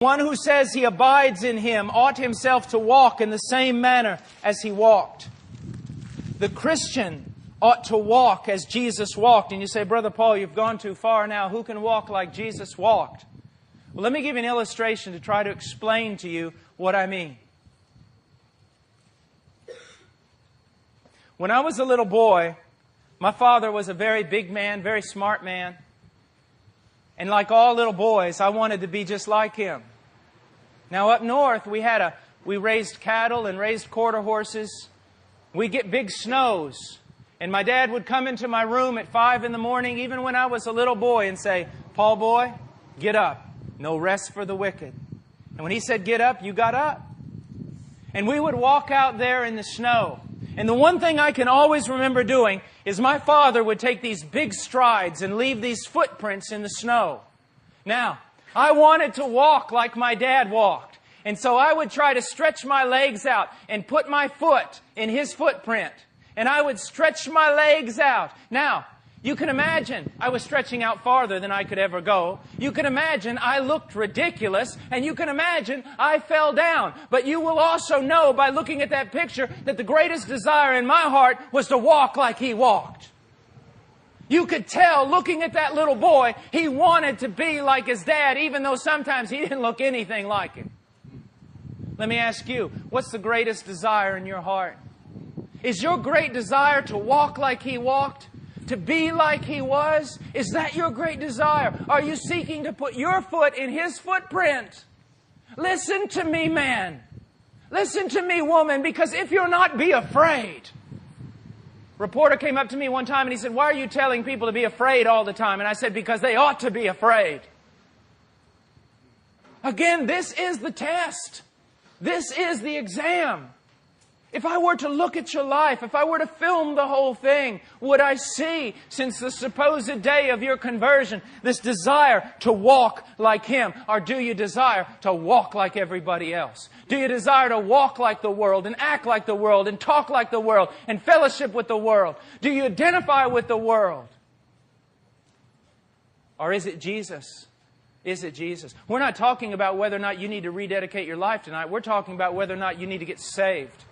One who says he abides in Him ought himself to walk in the same manner as He walked. The Christian ought to walk as Jesus walked. And you say, Brother Paul, you've gone too far now. Who can walk like Jesus walked? Well, let me give you an illustration to try to explain to you what I mean. When I was a little boy, my father was a very big man, very smart man. And like all little boys, I wanted to be just like him. Now up north, we raised cattle and raised quarter horses. We get big snows. And my dad would come into my room at 5 in the morning, even when I was a little boy, and say, Paul boy, get up. No rest for the wicked. And when he said get up, you got up. And we would walk out there in the snow. And the one thing I can always remember doing is my father would take these big strides and leave these footprints in the snow. Now, I wanted to walk like my dad walked. And so I would try to stretch my legs out and put my foot in his footprint. And I would stretch my legs out. Now, you can imagine I was stretching out farther than I could ever go. You can imagine I looked ridiculous, and you can imagine I fell down. But you will also know by looking at that picture that the greatest desire in my heart was to walk like he walked. You could tell, looking at that little boy, he wanted to be like his dad, even though sometimes he didn't look anything like him. Let me ask you, what's the greatest desire in your heart? Is your great desire to walk like he walked? To be like he was? Is that your great desire? Are you seeking to put your foot in his footprint? Listen to me, man. Listen to me, woman, because if you're not, be afraid. A reporter came up to me one time and he said, why are you telling people to be afraid all the time? And I said, because they ought to be afraid. Again, this is the test. This is the exam. If I were to look at your life, if I were to film the whole thing, would I see, since the supposed day of your conversion, this desire to walk like Him? Or do you desire to walk like everybody else? Do you desire to walk like the world and act like the world and talk like the world and fellowship with the world? Do you identify with the world? Or is it Jesus? Is it Jesus? We're not talking about whether or not you need to rededicate your life tonight. We're talking about whether or not you need to get saved.